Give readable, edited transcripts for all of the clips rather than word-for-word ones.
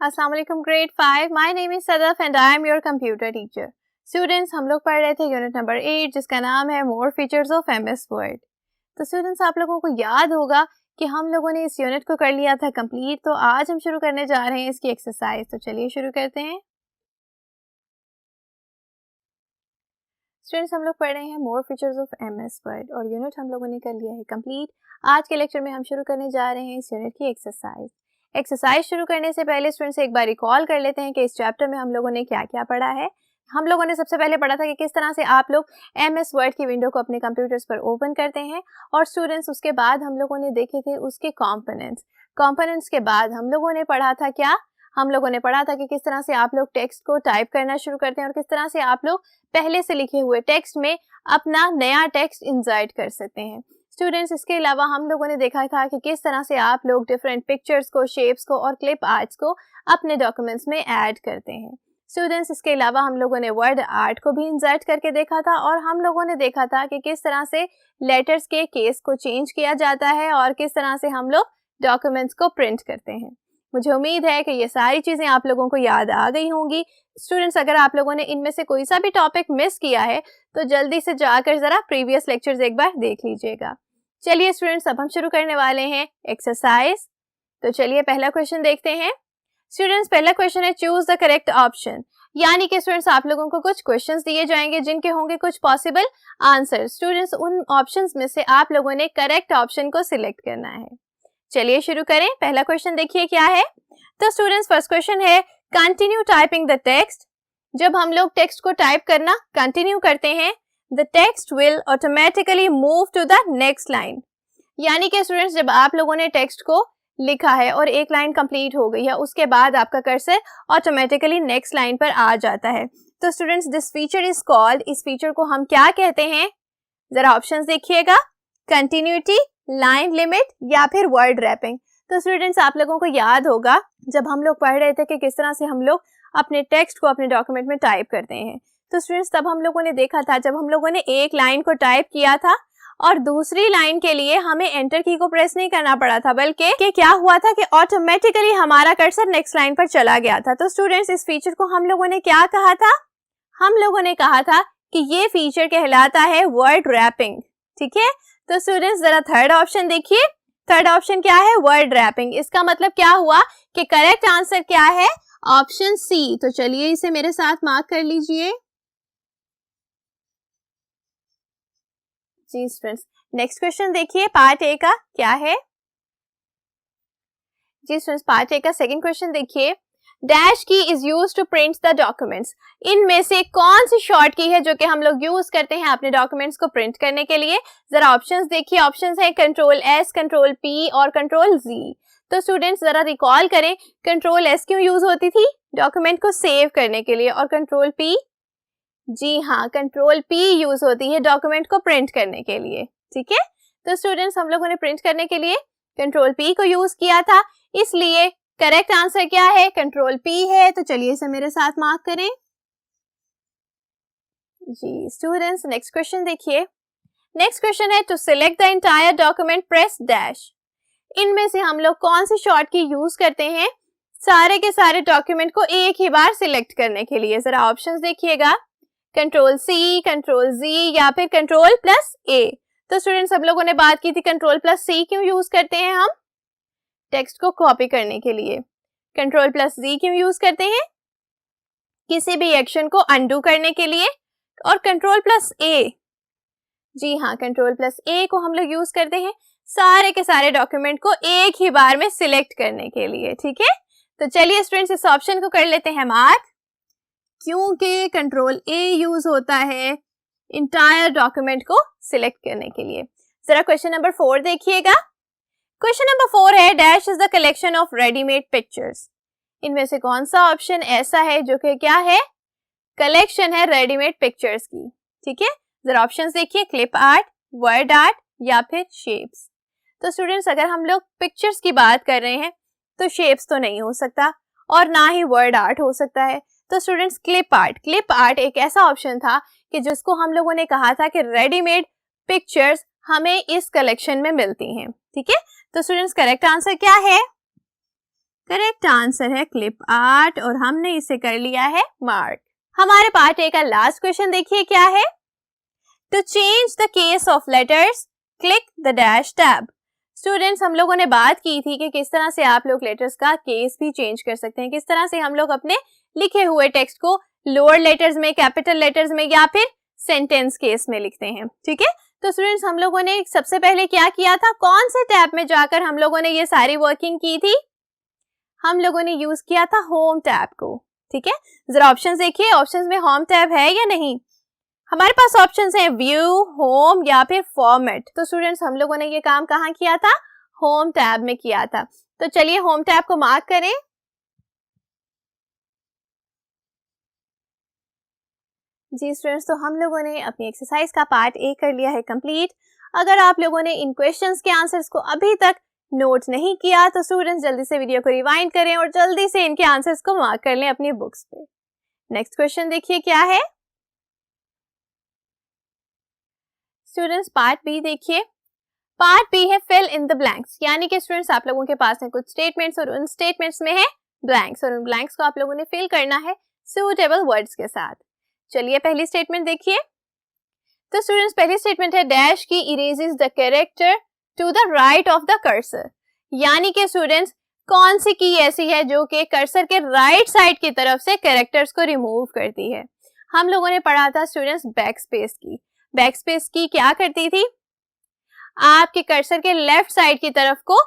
अस्सलाम वालेकुम grade 5। My name is Sadaf and I am your computer teacher. Students, हम लोग पढ़ रहे थे यूनिट नंबर 8 जिसका नाम है more features of MS word. तो स्टूडेंट्स, आप लोगों को याद होगा कि हम लोगों ने इस यूनिट को कर लिया था कंप्लीट। तो आज हम शुरू करने जा रहे हैं इसकी एक्सरसाइज। तो चलिए शुरू करते हैं। स्टूडेंट्स, हम लोग पढ़ रहे हैं more features of MS word और यूनिट हम लोगों ने कर लिया है कंप्लीट। आज के लेक्चर में हम शुरू करने जा रहे हैं इस यूनिट की एक्सरसाइज शुरू करने से पहले स्टूडेंट्स एक बार रिकॉल कर लेते हैं कि इस चैप्टर में हम लोगों ने क्या क्या पढ़ा है। हम लोगों ने सबसे पहले पढ़ा था कि किस तरह से आप लोग एमएस वर्ड की विंडो को अपने कंप्यूटर्स पर ओपन करते हैं। और स्टूडेंट्स, उसके बाद हम लोगों ने देखे थे उसके कंपोनेंट्स के बाद हम लोगों ने पढ़ा था कि किस तरह से आप लोग टेक्स्ट को टाइप करना शुरू करते हैं और किस तरह से आप लोग पहले से लिखे हुए टेक्स्ट में अपना नया टेक्स्ट इंसर्ट कर सकते हैं। स्टूडेंट्स, इसके अलावा हम लोगों ने देखा था कि किस तरह से आप लोग डिफरेंट पिक्चर्स को, शेप्स को और क्लिप आर्ट्स को अपने डॉक्यूमेंट्स में ऐड करते हैं। स्टूडेंट्स, इसके अलावा हम लोगों ने वर्ड आर्ट को भी इंसर्ट करके देखा था और हम लोगों ने देखा था कि किस तरह से लेटर्स के केस को चेंज किया जाता है और किस तरह से हम लोग डॉक्यूमेंट्स को प्रिंट करते हैं। मुझे उम्मीद है कि ये सारी चीज़ें आप लोगों को याद आ गई होंगी। स्टूडेंट्स, अगर आप लोगों ने इनमें से कोई सा भी टॉपिक मिस किया है तो जल्दी से जाकर ज़रा प्रीवियस लेक्चर्स एक बार देख लीजिएगा। चलिए स्टूडेंट्स, अब हम शुरू करने वाले हैं एक्सरसाइज। तो चलिए पहला क्वेश्चन देखते हैं। स्टूडेंट्स, पहला क्वेश्चन है चूज द करेक्ट ऑप्शन। यानी कि स्टूडेंट्स, आप लोगों को कुछ क्वेश्चंस दिए जाएंगे जिनके होंगे कुछ पॉसिबल आंसर। स्टूडेंट्स, उन ऑप्शंस में से आप लोगों ने करेक्ट ऑप्शन को सिलेक्ट करना है। चलिए शुरू करें। पहला क्वेश्चन देखिए क्या है। तो स्टूडेंट्स, फर्स्ट क्वेश्चन है कंटिन्यू टाइपिंग द टेक्स्ट। जब हम लोग टेक्स्ट को टाइप करना कंटिन्यू करते हैं, the text will automatically move to the next line. यानी कि स्टूडेंट्स, जब आप लोगों ने टेक्स्ट को लिखा है और एक लाइन कंप्लीट हो गई है, उसके बाद आपका कर्सर ऑटोमेटिकली नेक्स्ट लाइन पर आ जाता है। तो students, this feature is called, इस फीचर को हम क्या कहते हैं? जरा ऑप्शंस देखिएगा, कंटिन्यूटी, लाइन लिमिट या फिर वर्ड रैपिंग। तो स्टूडेंट्स, आप लोगों को याद होगा जब हम लोग पढ़ रहे थे कि किस तरह से हम लोग अपने टेक्स्ट को अपने डॉक्यूमेंट में टाइप करते हैं। तो स्टूडेंट्स, तब हम लोगों ने देखा था जब हम लोगों ने एक लाइन को टाइप किया था और दूसरी लाइन के लिए हमें एंटर की को प्रेस नहीं करना पड़ा था, बल्कि क्या हुआ था कि ऑटोमेटिकली हमारा कर्सर नेक्स्ट लाइन पर चला गया था। तो स्टूडेंट्स, इस फीचर को हम लोगों ने क्या कहा था? हम लोगों ने कहा था कि ये फीचर कहलाता है वर्ड रैपिंग। ठीक है। तो स्टूडेंट्स, जरा थर्ड ऑप्शन देखिए। थर्ड ऑप्शन क्या है? Word wrapping. इसका मतलब क्या हुआ कि करेक्ट आंसर क्या है? Option C. तो चलिए इसे मेरे साथ मार्क कर लीजिए। जी स्टूडेंट्स, नेक्स्ट क्वेश्चन देखिए, पार्ट ए का क्या है। जी स्टूडेंट्स, पार्ट ए का सेकंड क्वेश्चन देखिए। Dash key is use to print the documents. इनमें से कौन सी शॉर्ट की है जो कि हम लोग यूज करते हैं अपने डॉक्यूमेंट्स को प्रिंट करने के लिए? जरा ऑप्शंस देखिए। ऑप्शंस है कंट्रोल एस, कंट्रोल पी और कंट्रोल जी। तो स्टूडेंट्स, जरा रिकॉल करें, कंट्रोल एस क्यों यूज होती थी? डॉक्यूमेंट को सेव करने के लिए। और कंट्रोल पी? जी हाँ, कंट्रोल पी यूज होती है डॉक्यूमेंट को प्रिंट करने के लिए। ठीक है। तो स्टूडेंट्स, हम लोगों ने प्रिंट करने के लिए कंट्रोल पी को यूज किया था, इसलिए करेक्ट आंसर क्या है? कंट्रोल पी है। तो चलिए इसे मेरे साथ मार्क करें। जी स्टूडेंट्स, नेक्स्ट क्वेश्चन देखिए। नेक्स्ट क्वेश्चन है to select the entire document press dash. इनमें से हम लोग कौन सी शॉर्ट की यूज करते हैं सारे के सारे डॉक्यूमेंट को एक ही बार सिलेक्ट करने के लिए? जरा ऑप्शंस देखिएगा, कंट्रोल सी, कंट्रोल जी या फिर कंट्रोल प्लस ए। तो स्टूडेंट्स, सब लोगों ने बात की थी कंट्रोल प्लस सी क्यों यूज करते हैं हम? टेक्स्ट को कॉपी करने के लिए। कंट्रोल प्लस जी क्यों यूज करते हैं? किसी भी एक्शन को अनडू करने के लिए। और कंट्रोल प्लस ए, जी हाँ, कंट्रोल प्लस ए को हम लोग यूज करते हैं सारे के सारे डॉक्यूमेंट को एक ही बार में सिलेक्ट करने के लिए। ठीक है। तो चलिए स्टूडेंट्स, इस ऑप्शन को कर लेते हैं मार्क, क्योंकि कंट्रोल ए यूज होता है इंटायर डॉक्यूमेंट को सिलेक्ट करने के लिए। जरा क्वेश्चन नंबर 4 देखिएगा। क्वेश्चन नंबर 4 है dash is the collection of readymade pictures. इनमें से कौन सा ऑप्शन ऐसा है जो कि क्या है? कलेक्शन है रेडीमेड पिक्चर्स की। ठीक है। जरा ऑप्शंस देखिए, क्लिप आर्ट, वर्ड आर्ट या फिर शेप्स। तो स्टूडेंट्स, अगर हम लोग पिक्चर्स की बात कर रहे हैं तो शेप्स तो नहीं हो सकता और ना ही वर्ड आर्ट हो सकता है। तो स्टूडेंट्स, क्लिप आर्ट एक ऐसा ऑप्शन था कि जिसको हम लोगों ने कहा था कि रेडीमेड पिक्चर्स हमें इस कलेक्शन में मिलती हैं। ठीक है। तो स्टूडेंट्स, करेक्ट आंसर क्या है? करेक्ट आंसर है क्लिप आर्ट और हमने इसे कर लिया है मार्क। हमारे पार्ट ए का लास्ट क्वेश्चन देखिए क्या है। To change the case of letters click the dash tab. Students, हम लोगों ने बात की थी कि किस तरह से आप लोग लेटर्स का केस भी चेंज कर सकते हैं, किस तरह से हम लोग अपने लिखे हुए टेक्स्ट को लोअर लेटर्स में, कैपिटल लेटर्स में या फिर सेंटेंस केस में लिखते हैं। ठीक है, तो स्टूडेंट्स हम लोगों ने सबसे पहले क्या किया था, कौन से टैब में जाकर हम लोगों ने ये सारी वर्किंग की थी, हम लोगों ने यूज किया था होम टैब को। ठीक है, जरा ऑप्शंस देखिए, ऑप्शंस में होम टैब है या नहीं। हमारे पास ऑप्शंस हैं व्यू, होम या फिर फॉर्मेट। तो स्टूडेंट्स हम लोगों ने ये काम कहाँ किया था, होम टैब में किया था। तो चलिए होम टैब को मार्क करें। जी स्टूडेंट्स, तो हम लोगों ने अपनी एक्सरसाइज का पार्ट ए कर लिया है कंप्लीट। अगर आप लोगों ने इन क्वेश्चंस के आंसर्स को अभी तक नोट नहीं किया तो स्टूडेंट्स जल्दी से वीडियो को रिवाइंड करें और जल्दी से इनके आंसर्स को मार्क कर लें अपनी बुक्स पे। नेक्स्ट क्वेश्चन देखिए क्या है। स्टूडेंट्स पार्ट बी देखिए। पार्ट बी है फिल इन द ब्लैंक्स, यानी कि स्टूडेंट्स आप लोगों के पास है कुछ स्टेटमेंट्स और उन स्टेटमेंट्स में है ब्लैंक्स और उन ब्लैंक्स को आप लोगों ने फिल करना है सूटेबल वर्ड्स के साथ। चलिए पहली स्टेटमेंट देखिए। तो स्टूडेंट्स पहली स्टेटमेंट है डैश की erases the character to the right of the cursor, यानी कि स्टूडेंट्स कौन सी की ऐसी है जो कि कर्सर के राइट साइड की तरफ से कैरेक्टर्स को रिमूव करती है। हम लोगों ने पढ़ा था स्टूडेंट्स बैकस्पेस की। बैकस्पेस की क्या करती थी, आपके कर्सर के लेफ्ट साइड की तरफ को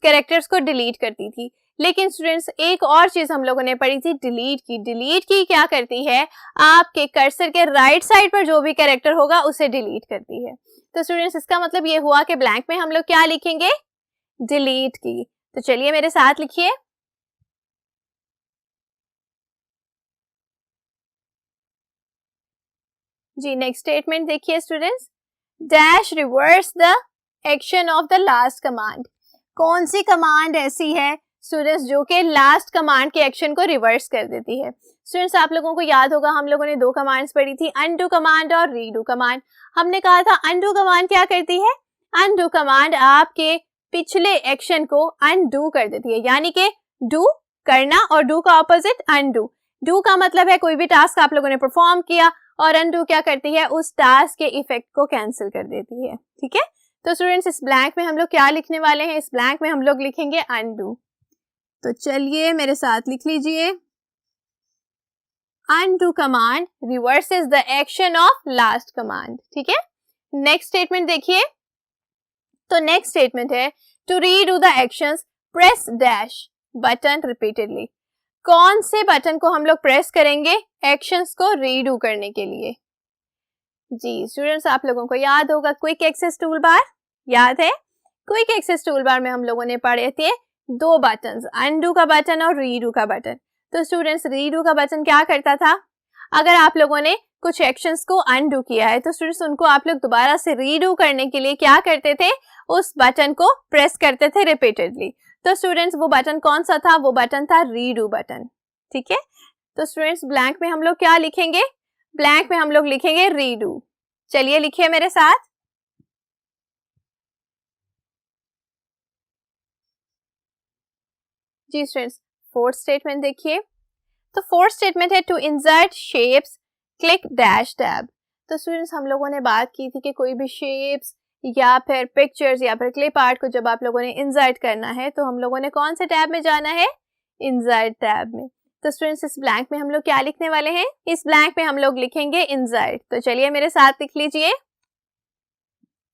कैरेक्टर्स को डिलीट करती थी। लेकिन स्टूडेंट्स एक और चीज हम लोगों ने पढ़ी थी डिलीट की। डिलीट की क्या करती है, आपके कर्सर के राइट साइड पर जो भी कैरेक्टर होगा उसे डिलीट करती है। तो स्टूडेंट्स इसका मतलब ये हुआ कि ब्लैंक में हम लोग क्या लिखेंगे, डिलीट की। तो चलिए मेरे साथ लिखिए। जी नेक्स्ट स्टेटमेंट देखिए students, dash reverse the action of the last command. कौन सी कमांड ऐसी है स्टूडेंट्स जो कि लास्ट कमांड के एक्शन को रिवर्स कर देती है। स्टूडेंट्स आप लोगों को याद होगा हम लोगों ने दो कमांड्स पढ़ी थी, अनडू कमांड और रीडू कमांड। हमने कहा था अनडू कमांड क्या करती है, अनडू कमांड आपके पिछले एक्शन को अनडू कर देती है, यानी कि डू करना और डू का ऑपोजिट अनडू। डू का मतलब है कोई भी टास्क आप लोगों ने परफॉर्म किया और अनडू क्या करती है, उस टास्क के इफेक्ट को कैंसिल कर देती है। ठीक है, तो स्टूडेंट्स इस ब्लैंक में हम लोग क्या लिखने वाले हैं, इस ब्लैंक में हम लोग लिखेंगे अनडू। तो चलिए मेरे साथ लिख लीजिए, undo command reverses the action of last command. ठीक है, नेक्स्ट स्टेटमेंट देखिए। तो नेक्स्ट स्टेटमेंट है to redo the actions press dash button repeatedly. कौन से बटन को हम लोग प्रेस करेंगे एक्शंस को रीडू करने के लिए। जी स्टूडेंट्स आप लोगों को याद होगा क्विक एक्सेस टूल बार, याद है क्विक एक्सेस टूल बार में हम लोगों ने पढ़े थे दो बटन्स, अनडू का बटन और रीडू का बटन। तो स्टूडेंट्स रीडू का बटन क्या करता था, अगर आप लोगों ने कुछ एक्शंस को अनडू किया है तो स्टूडेंट्स उनको आप लोग दोबारा से रीडू करने के लिए क्या करते थे, उस बटन को प्रेस करते थे रिपीटेडली। तो स्टूडेंट्स वो बटन कौन सा था, वो बटन था रीडू बटन। ठीक है, तो स्टूडेंट्स ब्लैंक में हम लोग क्या लिखेंगे, ब्लैंक में हम लोग लिखेंगे रीडू। चलिए लिखिए मेरे साथ। जी स्टूडेंट्स फोर्थ स्टेटमेंट देखिए। तो फोर्थ स्टेटमेंट है to insert shapes click dash tab. तो स्टूडेंट्स हम लोगों ने बात की थी कि कोई भी शेप्स या फिर पिक्चर्स या फिर क्लिप आर्ट को जब आप लोगों ने इंसर्ट करना है तो हम लोगों ने कौन से टैब में जाना है, इंसर्ट टैब में। तो स्टूडेंट्स इस ब्लैंक में हम लोग क्या लिखने वाले हैं, इस ब्लैंक में हम लोग लिखेंगे इंसर्ट। तो चलिए मेरे साथ लिख लीजिए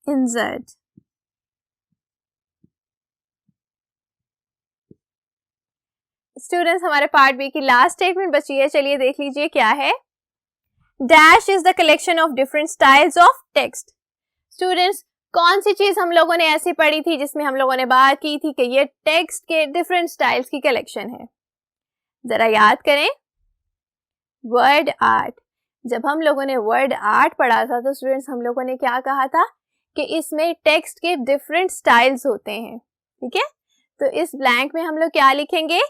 इंसर्ट। स्टूडेंट्स हमारे पार्ट बी की लास्ट स्टेटमेंट बची है, चलिए देख लीजिए क्या है। Dash is the collection of different styles of text. Students कौन सी चीज हम लोगों ने ऐसी पढ़ी थी जिसमें हम लोगों ने बात की थी कि ये टेक्स्ट के डिफरेंट स्टाइल्स की कलेक्शन है, जरा याद करें, वर्ड आर्ट। जब हम लोगों ने वर्ड आर्ट पढ़ा था तो स्टूडेंट्स हम लोगों ने क्या कहा था कि इसमें टेक्स्ट के डिफरेंट स्टाइल्स होते हैं। ठीक है, तो इस ब्लैंक में हम लोग क्या लिखेंगे,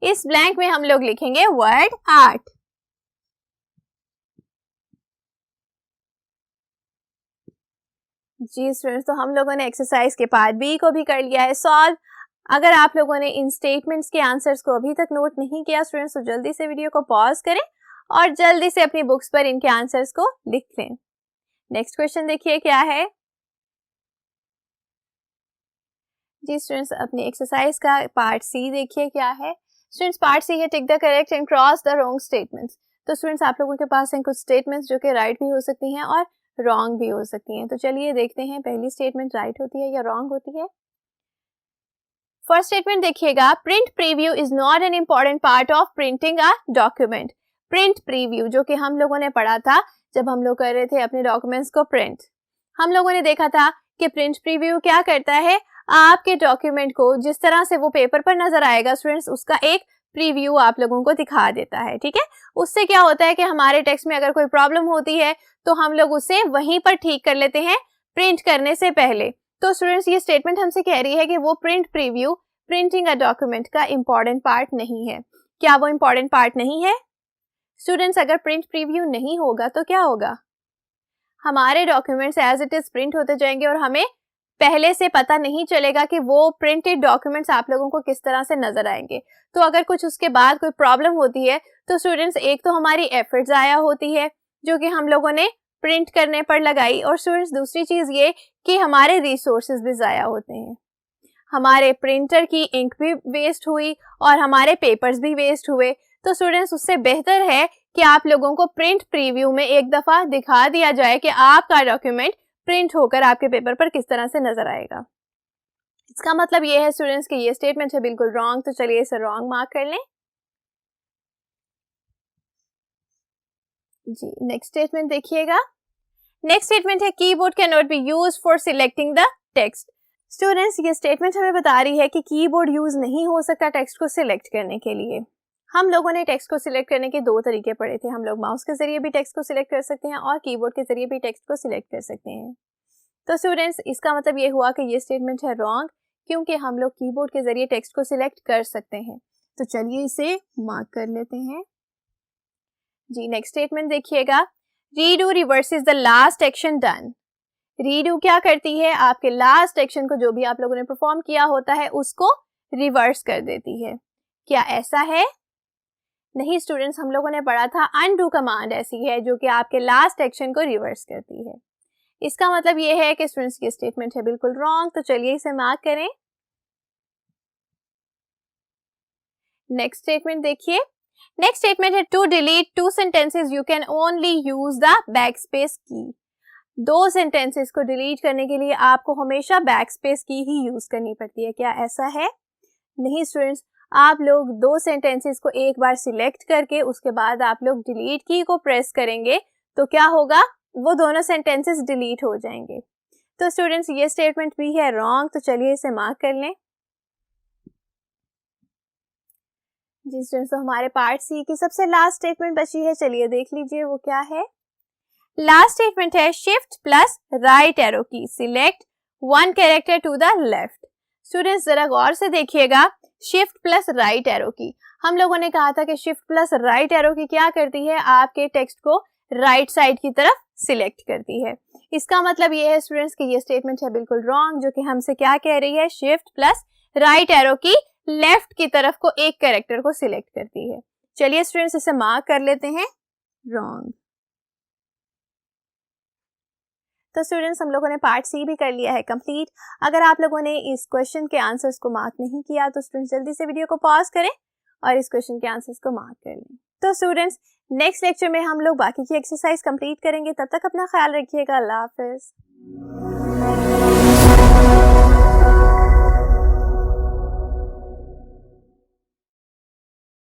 इस ब्लैंक में हम लोग लिखेंगे वर्ड आर्ट। जी स्टूडेंट्स तो हम लोगों ने एक्सरसाइज के पार्ट बी को भी कर लिया है सॉल्व। अगर आप लोगों ने इन स्टेटमेंट्स के आंसर्स को अभी तक नोट नहीं किया स्टूडेंट्स, तो जल्दी से वीडियो को पॉज करें और जल्दी से अपनी बुक्स पर इनके आंसर्स को लिख लें। नेक्स्ट क्वेश्चन देखिए क्या है। जी स्टूडेंट्स, अपनी एक्सरसाइज का पार्ट सी देखिए क्या है। स्टूडेंट्स, पार्ट सी है tick the correct and cross the wrong statements. तो स्टूडेंट्स, आप लोगों के पास हैं कुछ स्टेटमेंट्स जो कि राइट भी हो सकती हैं और रॉन्ग भी हो सकती हैं। तो चलिए देखते हैं पहली स्टेटमेंट राइट होती है या रॉन्ग होती है। फर्स्ट स्टेटमेंट देखिएगा, print preview is not an important part of printing a document. Print preview जो कि हम लोगों ने पढ़ा था जब हम लोग कर रहे थे अपने डॉक्यूमेंट्स को प्रिंट, हम लोगों ने देखा था कि प्रिंट प्रीव्यू क्या करता है, आपके डॉक्यूमेंट को जिस तरह से वो पेपर पर नजर आएगा स्टूडेंट्स, उसका एक प्रीव्यू आप लोगों को दिखा देता है। ठीक है, उससे क्या होता है कि हमारे टेक्स्ट में अगर कोई प्रॉब्लम होती है तो हम लोग उसे वहीं पर ठीक कर लेते हैं प्रिंट करने से पहले। तो स्टूडेंट्स, ये स्टेटमेंट हमसे कह रही है कि वो print preview printing a document का इंपॉर्टेंट पार्ट नहीं है। क्या वो इंपॉर्टेंट पार्ट नहीं है? स्टूडेंट्स, अगर प्रिंट प्रीव्यू नहीं होगा तो क्या होगा, हमारे documents as it is print होते जाएंगे और हमें पहले से पता नहीं चलेगा कि वो प्रिंटेड डॉक्यूमेंट्स आप लोगों को किस तरह से नजर आएंगे। तो अगर कुछ उसके बाद कोई प्रॉब्लम होती है तो स्टूडेंट्स, एक तो हमारी एफर्ट ज़ाया होती है जो कि हम लोगों ने प्रिंट करने पर लगाई, और स्टूडेंट्स दूसरी चीज़ ये कि हमारे रिसोर्सेज भी ज़ाया होते हैं। हमारे प्रिंटर की इंक भी वेस्ट हुई और हमारे पेपर्स भी वेस्ट हुए। तो स्टूडेंट्स, उससे बेहतर है कि आप लोगों को प्रिंट प्रीव्यू में एक दफ़ा दिखा दिया जाए कि आपका डॉक्यूमेंट प्रिंट होकर आपके पेपर पर किस तरह से नजर आएगा। इसका मतलब ये है स्टूडेंट्स कि ये स्टेटमेंट है बिल्कुल रॉन्ग। तो चलिए इसे रॉन्ग मार्क कर लें। जी, नेक्स्ट स्टेटमेंट देखिएगा। नेक्स्ट स्टेटमेंट है keyboard can not be used for selecting the text. Students, ये स्टेटमेंट हमें बता रही है कि कीबोर्ड यूज नहीं हो सकता टेक्स्ट को सिलेक्ट करने के लिए। हम लोगों ने टेक्स्ट को सिलेक्ट करने के दो तरीके पढ़े थे। हम लोग माउस के जरिए भी टेक्स्ट को सिलेक्ट कर सकते हैं और कीबोर्ड के जरिए भी टेक्स्ट को सिलेक्ट कर सकते हैं। तो स्टूडेंट्स, इसका मतलब ये हुआ कि ये स्टेटमेंट है रॉन्ग, क्योंकि हम लोग कीबोर्ड के जरिए टेक्स्ट को सिलेक्ट कर सकते हैं। तो चलिए इसे मार्क कर लेते हैं। जी, नेक्स्ट स्टेटमेंट देखिएगा, redo reverses the last action done. Redo क्या करती है, आपके लास्ट एक्शन को जो भी आप लोगों ने परफॉर्म किया होता है उसको रिवर्स कर देती है। क्या ऐसा है? नहीं स्टूडेंट्स, हम लोगों ने पढ़ा था अनडू कमांड ऐसी है जो कि आपके लास्ट एक्शन को रिवर्स करती है। इसका मतलब ये है कि स्टूडेंट्स ये स्टेटमेंट है बिल्कुल रॉन्ग। तो चलिए इसे मार्क करें। नेक्स्ट स्टेटमेंट देखिए। नेक्स्ट स्टेटमेंट है to delete two sentences you can only use the backspace key. दो सेंटेंसेस को डिलीट करने के लिए आपको हमेशा बैकस्पेस की ही यूज करनी पड़ती है। क्या ऐसा है? नहीं स्टूडेंट्स, आप लोग दो सेंटेंसेस को एक बार सिलेक्ट करके उसके बाद आप लोग डिलीट की को प्रेस करेंगे तो क्या होगा, वो दोनों सेंटेंसेस डिलीट हो जाएंगे। तो स्टूडेंट्स, ये स्टेटमेंट भी है रॉन्ग। तो चलिए इसे मार्क कर लें। जी स्टूडेंट्स, तो हमारे पार्ट सी की सबसे लास्ट स्टेटमेंट बची है। चलिए देख लीजिए वो क्या है। लास्ट स्टेटमेंट है shift plus right arrow key select one character to the left. Students, जरा गौर से देखिएगा, शिफ्ट प्लस राइट एरो की, हम लोगों ने कहा था कि शिफ्ट प्लस राइट एरो की क्या करती है, आपके टेक्स्ट को राइट साइड की तरफ सिलेक्ट करती है। इसका मतलब ये है स्टूडेंट्स कि ये स्टेटमेंट है बिल्कुल रॉन्ग, जो कि हमसे क्या कह रही है, शिफ्ट प्लस राइट एरो की लेफ्ट की तरफ को एक कैरेक्टर को सिलेक्ट करती है। चलिए स्टूडेंट्स, इसे मार्क कर लेते हैं रॉन्ग। तो स्टूडेंट्स, हम लोगों ने पार्ट सी भी कर लिया है कंप्लीट। अगर आप लोगों ने इस क्वेश्चन के आंसर्स को मार्क नहीं किया तो स्टूडेंट्स जल्दी से वीडियो को पॉज करें और इस क्वेश्चन के आंसर्स को मार्क कर लें। तो स्टूडेंट्स, नेक्स्ट लेक्चर में हम लोग बाकी की एक्सरसाइज कंप्लीट करेंगे। तब तक अपना ख्याल रखिएगा। अल्लाह हाफिज़।